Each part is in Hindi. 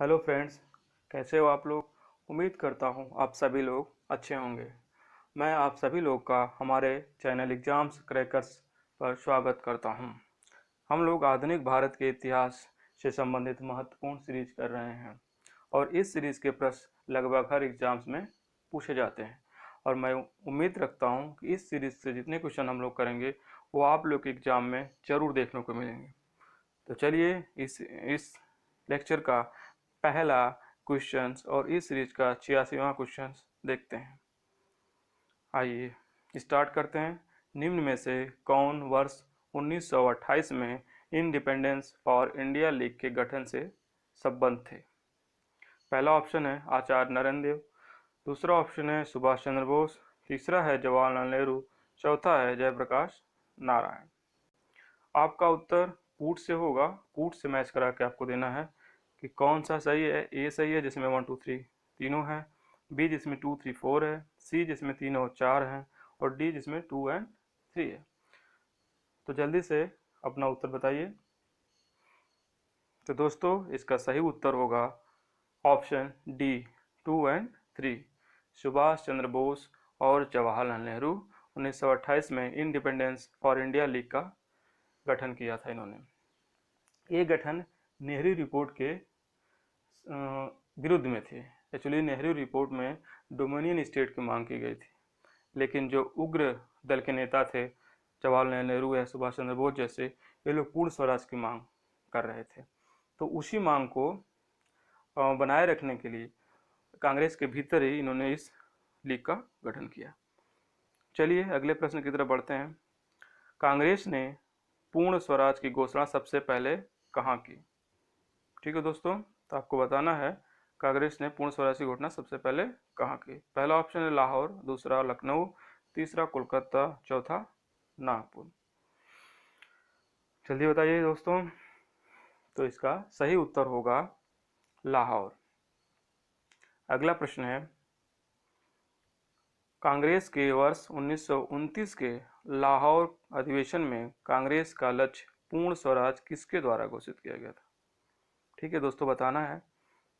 हेलो फ्रेंड्स, कैसे हो आप लोग। उम्मीद करता हूँ आप सभी लोग अच्छे होंगे। मैं आप सभी लोग का हमारे चैनल एग्जाम्स क्रैकर्स पर स्वागत करता हूँ। हम लोग आधुनिक भारत के इतिहास से संबंधित महत्वपूर्ण सीरीज कर रहे हैं और इस सीरीज के प्रश्न लगभग हर एग्जाम्स में पूछे जाते हैं और मैं उम्मीद रखता हूँ कि इस सीरीज से जितने क्वेश्चन हम लोग करेंगे वो आप लोग के एग्जाम में ज़रूर देखने को मिलेंगे। तो चलिए इस लेक्चर का पहला क्वेश्चंस और इस सीरीज का 86वां क्वेश्चंस देखते हैं। आइए स्टार्ट करते हैं। निम्न में से कौन वर्ष 1928 में इंडिपेंडेंस फॉर इंडिया लीग के गठन से संबद्ध थे। पहला ऑप्शन है आचार्य नरेंद्र देव, दूसरा ऑप्शन है सुभाष चंद्र बोस, तीसरा है जवाहरलाल नेहरू, चौथा है जयप्रकाश नारायण। आपका उत्तर कूट से होगा। कूट से मैच करा के आपको देना है कि कौन सा सही है। ए सही है जिसमें 1 2 3 तीनों है, बी जिसमें 2 3 4 है, सी जिसमें 3 और 4 है और डी जिसमें 2 एंड 3 है। तो जल्दी से अपना उत्तर बताइए। तो दोस्तों इसका सही उत्तर होगा option D 2 and 3। Subhash Chandra Bose और जवाहरलाल नेहरू 1928 में इंडिपेंडेंस फॉर इंडिया लीग का गठन किया था इन्होंने। ये गठन नेहरू रिपोर्ट के विरुद्ध में थे। एक्चुअली नेहरू रिपोर्ट में डोमिनियन स्टेट की मांग की गई थी, लेकिन जो उग्र दल के नेता थे जवाहरलाल नेहरू या सुभाष चंद्र बोस जैसे, ये लोग पूर्ण स्वराज की मांग कर रहे थे। तो उसी मांग को बनाए रखने के लिए कांग्रेस के भीतर ही इन्होंने इस लीग का गठन किया। चलिए अगले प्रश्न की तरफ बढ़ते हैं। कांग्रेस ने पूर्ण स्वराज की घोषणा सबसे पहले कहाँ की। ठीक है दोस्तों, तो आपको बताना है कांग्रेस ने पूर्ण स्वराज की घोषणा सबसे पहले कहाँ की। पहला ऑप्शन है लाहौर, दूसरा लखनऊ, तीसरा कोलकाता, चौथा नागपुर। जल्दी बताइए दोस्तों। तो इसका सही उत्तर होगा लाहौर। अगला प्रश्न है कांग्रेस के वर्ष 1929 के लाहौर अधिवेशन में कांग्रेस का लक्ष्य पूर्ण स्वराज किसके द्वारा घोषित किया गया था। ठीक है दोस्तों, बताना है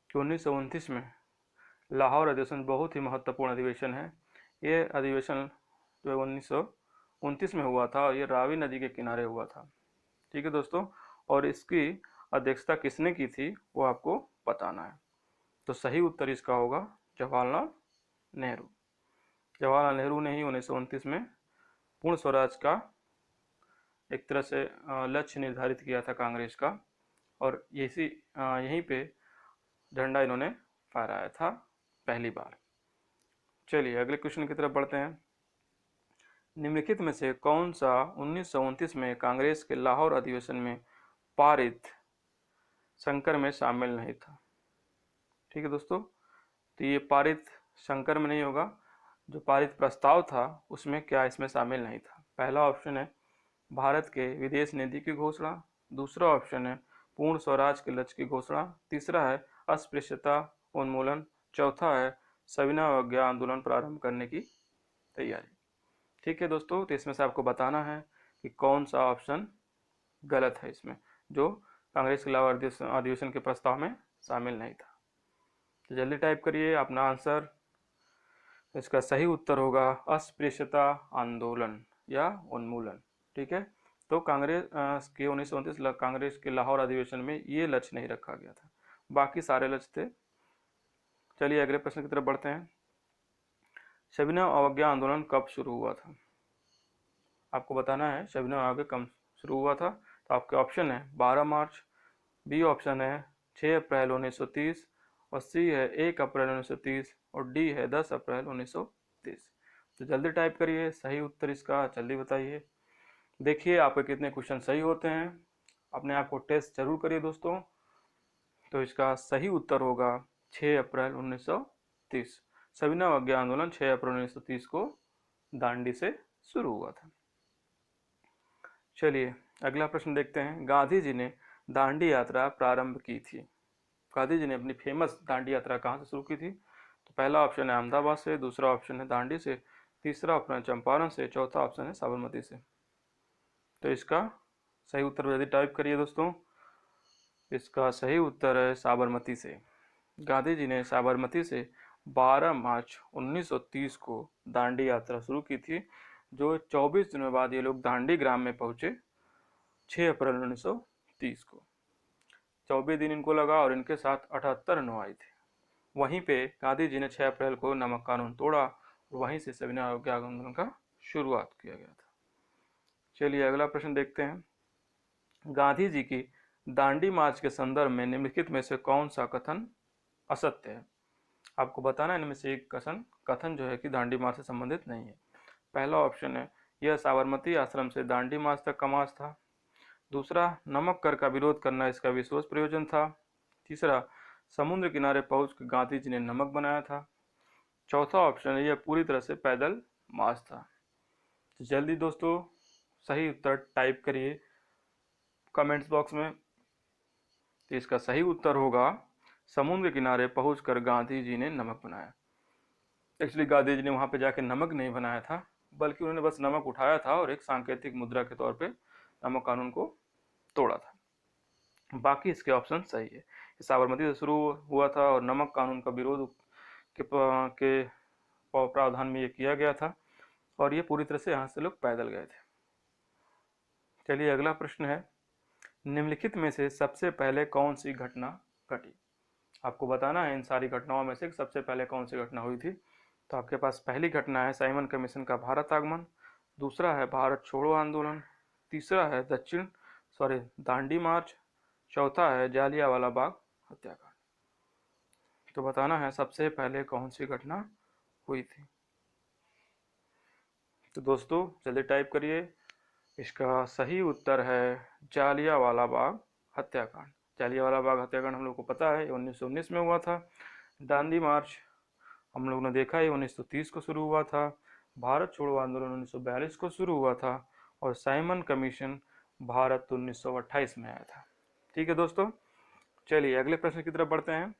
कि 1929 में लाहौर अधिवेशन बहुत ही महत्वपूर्ण अधिवेशन है। ये अधिवेशन जो 1929 में हुआ था और ये रावी नदी के किनारे हुआ था। ठीक है दोस्तों, और इसकी अध्यक्षता किसने की थी वो आपको बताना है। तो सही उत्तर इसका होगा जवाहरलाल नेहरू। जवाहरलाल नेहरू ने ही 1929 में पूर्ण स्वराज का एक तरह से लक्ष्य निर्धारित किया था कांग्रेस का, और यहीं पे झंडा इन्होंने फहराया था पहली बार। चलिए अगले क्वेश्चन की तरफ बढ़ते हैं। निम्नलिखित में से कौन सा 1929 में कांग्रेस के लाहौर अधिवेशन में पारित संकर में शामिल नहीं था। ठीक है दोस्तों, तो ये पारित संकर में नहीं होगा। जो पारित प्रस्ताव था उसमें क्या इसमें शामिल नहीं था। पहला ऑप्शन है भारत के विदेश नीति की घोषणा, दूसरा ऑप्शन है पूर्ण स्वराज के लक्ष्य की घोषणा, तीसरा है अस्पृश्यता उन्मूलन, चौथा है सविनय अवज्ञा आंदोलन प्रारंभ करने की तैयारी। ठीक है दोस्तों, तो इसमें से आपको बताना है कि कौन सा ऑप्शन गलत है इसमें, जो कांग्रेस के लाहौर अधिवेशन के प्रस्ताव में शामिल नहीं था। तो जल्दी टाइप करिए अपना आंसर। इसका सही उत्तर होगा अस्पृश्यता आंदोलन या उन्मूलन। ठीक है, तो कांग्रेस के 1929 कांग्रेस के लाहौर अधिवेशन में ये लक्ष्य नहीं रखा गया था, बाकी सारे लक्ष्य थे। चलिए अगले प्रश्न की तरफ बढ़ते हैं। सविनय अवज्ञा आंदोलन कब शुरू हुआ था। आपको बताना है सविनय अवज्ञा कब शुरू हुआ था। तो आपके ऑप्शन है 12 मार्च, बी ऑप्शन है 6 अप्रैल 1930 और सी है 1 अप्रैल 1930 और डी है 10 अप्रैल 1930। तो जल्दी टाइप करिए सही उत्तर इसका, जल्दी बताइए। देखिए आपके कितने क्वेश्चन सही होते हैं। अपने आप को टेस्ट जरूर करिए दोस्तों। तो इसका सही उत्तर होगा 6 अप्रैल 1930। सविनय अवज्ञा आंदोलन 6 अप्रैल 1930 को दांडी से शुरू हुआ था। चलिए अगला प्रश्न देखते हैं। गांधी जी ने दांडी यात्रा प्रारंभ की थी। गांधी जी ने अपनी फेमस दांडी यात्रा कहाँ से शुरू की थी। तो पहला ऑप्शन है अहमदाबाद से, दूसरा ऑप्शन है दांडी से, तीसरा ऑप्शन है चंपारण से, चौथा ऑप्शन है साबरमती से। तो इसका सही उत्तर जल्दी टाइप करिए दोस्तों। इसका सही उत्तर है साबरमती से। गांधी जी ने साबरमती से 12 मार्च 1930 को दांडी यात्रा शुरू की थी, जो 24 दिनों बाद ये लोग दांडी ग्राम में पहुंचे 6 अप्रैल 1930 को। 24 दिन इनको लगा और इनके साथ 78 अनुयायी थे। वहीं पे गांधी जी ने 6 अप्रैल को नमक कानून तोड़ा और वहीं से सविनय अवज्ञा आंदोलन का शुरुआत किया गया था। चलिए अगला प्रश्न देखते हैं। गांधी जी की दांडी मार्च के संदर्भ में निम्नलिखित में से कौन सा कथन असत्य है? आपको बताना है इनमें से एक कथन जो है कि दांडी मार्च से संबंधित नहीं है। पहला ऑप्शन है, यह साबरमती आश्रम से दांडी मार्च तक का मार्च था। दूसरा, नमक कर का विरोध करना इसका विशेष प्रयोजन था। तीसरा, समुद्र किनारे पहुंच कर गांधी जी ने नमक बनाया था। चौथा ऑप्शन है, यह पूरी तरह से पैदल मार्च था। तो जल्दी दोस्तों सही उत्तर टाइप करिए कमेंट्स बॉक्स में। तो इसका सही उत्तर होगा, समुद्र किनारे पहुंचकर गांधी जी ने नमक बनाया। एक्चुअली गांधी जी ने वहां पे जाके नमक नहीं बनाया था, बल्कि उन्होंने बस नमक उठाया था और एक सांकेतिक मुद्रा के तौर पे नमक कानून को तोड़ा था। बाकी इसके ऑप्शन सही है। साबरमती से शुरू हुआ था और नमक कानून का विरोध के प्रावधान में ये किया गया था और ये पूरी तरह से यहाँ से लोग पैदल गए थे। चलिए अगला प्रश्न है, निम्नलिखित में से सबसे पहले कौन सी घटना घटी? आपको बताना है इन सारी घटनाओं में से सबसे पहले कौन सी घटना हुई थी। तो आपके पास पहली घटना है साइमन कमीशन का भारत आगमन। दूसरा है भारत छोड़ो आंदोलन। तीसरा है दांडी मार्च। चौथा है जालियांवाला बाग हत्याकांड। तो बताना है सबसे पहले कौन सी घटना हुई थी। तो दोस्तों जल्दी टाइप करिए। इसका सही उत्तर है जालियांवाला बाग हत्याकांड। जालियांवाला बाग हत्याकांड हम लोग को पता है 1919 में हुआ था। दांडी मार्च हम लोग ने देखा है 1930 को शुरू हुआ था। भारत छोड़ो आंदोलन 1942 को शुरू हुआ था और साइमन कमीशन भारत 1928 में आया था। ठीक है दोस्तों, चलिए अगले प्रश्न की तरफ बढ़ते हैं।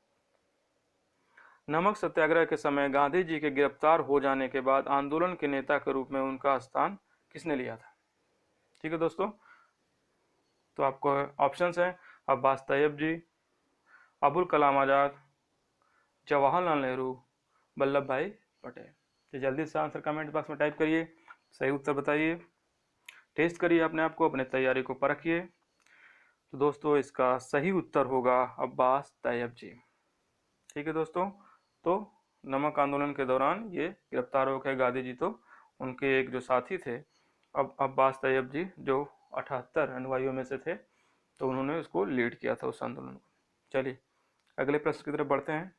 नमक सत्याग्रह के समय गांधी जी के गिरफ्तार हो जाने के बाद आंदोलन के नेता के रूप में उनका स्थान किसने लिया था? ठीक है दोस्तों, तो आपको ऑप्शंस हैं अब्बास तैयब जी, अबुल कलाम आज़ाद, जवाहरलाल नेहरू, वल्लभ भाई पटेल। तो जल्दी से आंसर कमेंट बॉक्स में टाइप करिए, सही उत्तर बताइए, टेस्ट करिए अपने आप को, अपने तैयारी को परखिए। तो दोस्तों इसका सही उत्तर होगा अब्बास तैयब जी। ठीक है दोस्तों, तो नमक आंदोलन के दौरान ये गिरफ्तार हो गए गांधी जी, तो उनके एक जो साथी थे अब्बास तैयब जी, जो 78 अनुयायियों में से थे, तो उन्होंने उसको लीड किया था उस आंदोलन को। चलिए अगले प्रश्न की तरफ बढ़ते हैं।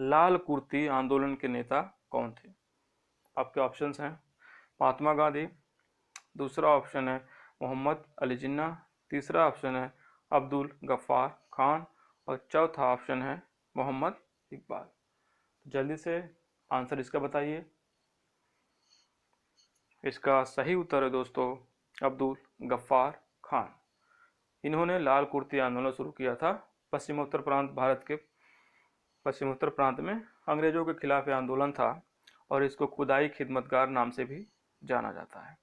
लाल कुर्ती आंदोलन के नेता कौन थे? आपके ऑप्शंस हैं महात्मा गांधी, दूसरा ऑप्शन है मोहम्मद अली जिन्ना, तीसरा ऑप्शन है अब्दुल गफ्फार खान और चौथा ऑप्शन है मोहम्मद इकबाल। जल्दी से आंसर इसका बताइए। इसका सही उत्तर है दोस्तों अब्दुल गफ्फार खान। इन्होंने लाल कुर्ती आंदोलन शुरू किया था पश्चिमोत्तर प्रांत, भारत के पश्चिमोत्तर प्रांत में अंग्रेजों के खिलाफ आंदोलन था और इसको खुदाई खिदमतगार नाम से भी जाना जाता है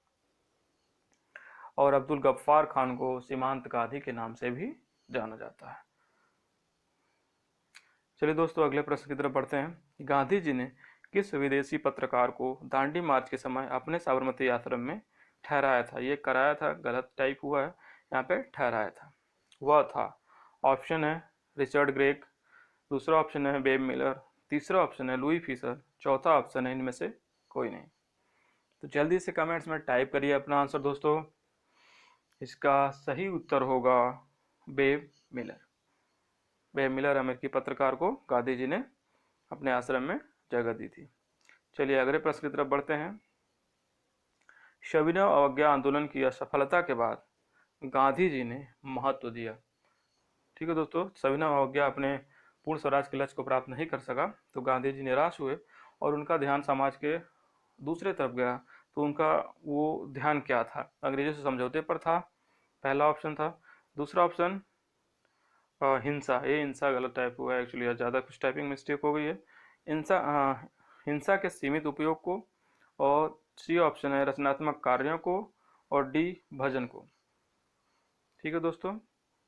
और अब्दुल गफ्फार खान को सीमांत गांधी के नाम से भी जाना जाता है। चलिए दोस्तों अगले प्रश्न की तरफ बढ़ते हैं। गांधी जी ने किस विदेशी पत्रकार को दांडी मार्च के समय अपने साबरमती आश्रम में ठहराया था? ये कराया था गलत टाइप हुआ है, यहाँ पे ठहराया था। वह था, ऑप्शन है रिचर्ड ग्रेग, दूसरा ऑप्शन है बेब मिलर, तीसरा ऑप्शन है लुई फिशर, चौथा ऑप्शन है इनमें से कोई नहीं। तो जल्दी से कमेंट्स में टाइप करिए अपना आंसर दोस्तों। इसका सही उत्तर होगा बेब मिलर। बेब मिलर अमेरिकी पत्रकार को गांधी जी ने अपने आश्रम में जगह दी थी। चलिए अगले प्रश्न की तरफ बढ़ते हैं। सविनय अवज्ञा आंदोलन की असफलता के बाद गांधी जी ने महत्व दिया। ठीक है दोस्तों, सविनय अवज्ञा अपने पूर्ण स्वराज के लक्ष्य को प्राप्त नहीं कर सका तो गांधी जी निराश हुए और उनका ध्यान समाज के दूसरे तरफ गया। तो उनका वो ध्यान क्या था? अंग्रेजों से समझौते पर था, पहला ऑप्शन था। दूसरा ऑप्शन हिंसा, ये हिंसा गलत टाइप हुआ है एक्चुअली, ज़्यादा कुछ टाइपिंग मिस्टेक हो गई है। हिंसा के सीमित उपयोग को, और सी ऑप्शन है रचनात्मक कार्यों को, और डी भजन को। ठीक है दोस्तों,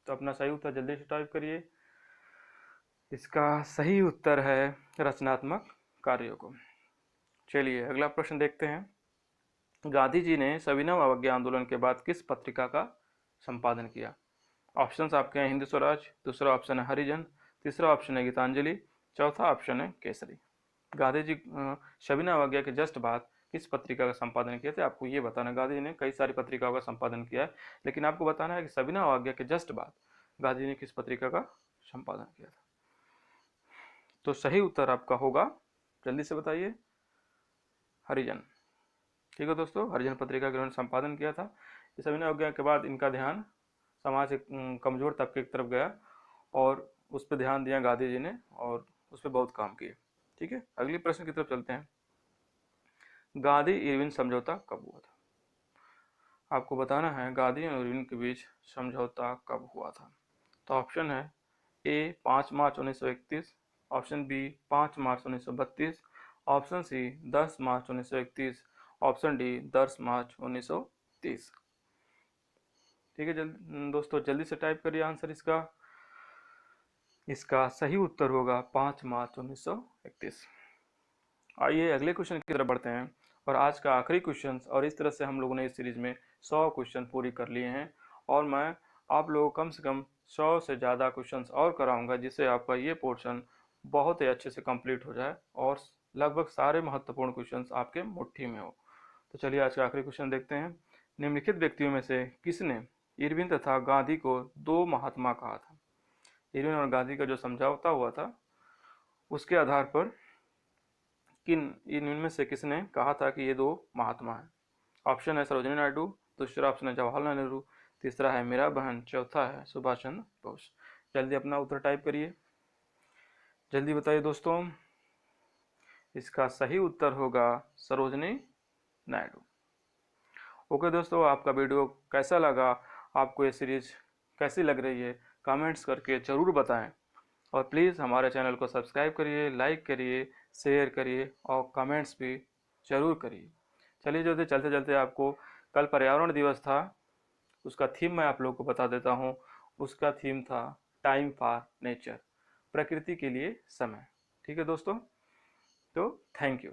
तो अपना सही उत्तर जल्दी से टाइप करिए। इसका सही उत्तर है रचनात्मक कार्यों को। चलिए अगला प्रश्न देखते हैं। गांधी जी ने सविनय अवज्ञा आंदोलन के बाद किस पत्रिका का संपादन किया? ऑप्शंस आपके हैं हिंद स्वराज, दूसरा ऑप्शन है हरिजन, तीसरा ऑप्शन है गीतांजलि, चौथा ऑप्शन है केसरी। गांधी जी सविनय अवज्ञा के जस्ट बाद किस पत्रिका का संपादन किए थे? आपको ये बताना। गांधी जी ने कई सारी पत्रिकाओं का संपादन किया है, लेकिन आपको बताना है कि सविनय अवज्ञा के जस्ट बाद गांधी जी ने किस पत्रिका का संपादन किया था। तो सही उत्तर आपका होगा, जल्दी से बताइए, हरिजन। ठीक है दोस्तों, हरिजन पत्रिका के उन्होंने संपादन किया था। इस सविनय अवज्ञा के बाद इनका ध्यान समाज के कमजोर तबके की तरफ गया और उस पर ध्यान दिया गांधी जी ने और उस पर बहुत काम किए। ठीक है, अगली प्रश्न की तरफ चलते हैं। गांधी इरविन समझौता कब हुआ था? आपको बताना है गांधी और इरविन के बीच समझौता कब हुआ था। तो ऑप्शन है ए 5 मार्च 1931, ऑप्शन बी 5 मार्च 1932, ऑप्शन सी 10 मार्च 1931, ऑप्शन डी 10 मार्च 1930। ठीक है दोस्तों, जल्दी से टाइप करिए आंसर इसका। इसका सही उत्तर होगा 5 मार्च 1931। आइए अगले क्वेश्चन की तरफ बढ़ते हैं और आज का आखिरी क्वेश्चन। और इस तरह से हम लोगों ने इस सीरीज में 100 क्वेश्चन पूरी कर लिए हैं और मैं आप लोगों को कम से कम 100 से ज़्यादा क्वेश्चंस और कराऊंगा, जिससे आपका ये पोर्शन बहुत ही अच्छे से कंप्लीट हो जाए और लगभग सारे महत्वपूर्ण क्वेश्चंस आपके मुट्ठी में हो। तो चलिए आज का आखिरी क्वेश्चन देखते हैं। निम्नलिखित व्यक्तियों में से किसने इरविन तथा गांधी को दो महात्मा कहा था? इरविन और गांधी का जो समझौता हुआ था उसके आधार पर इनमें से किसने कहा था कि ये दो महात्मा हैं? ऑप्शन है सरोजिनी नायडू, दूसरा ऑप्शन है जवाहरलाल नेहरू, तीसरा है मीरा बहन, चौथा है सुभाष चंद्र बोस। जल्दी अपना उत्तर टाइप करिए, जल्दी बताइए दोस्तों। इसका सही उत्तर होगा सरोजिनी नायडू। ओके दोस्तों, आपका वीडियो कैसा लगा, आपको ये सीरीज कैसी लग रही है, कमेंट्स करके ज़रूर बताएं और प्लीज़ हमारे चैनल को सब्सक्राइब करिए, लाइक करिए, शेयर करिए और कमेंट्स भी ज़रूर करिए। चलिए जो चलते चलते आपको कल पर्यावरण दिवस था, उसका थीम मैं आप लोगों को बता देता हूँ। उसका थीम था टाइम फॉर नेचर, प्रकृति के लिए समय। ठीक है दोस्तों, तो थैंक यू।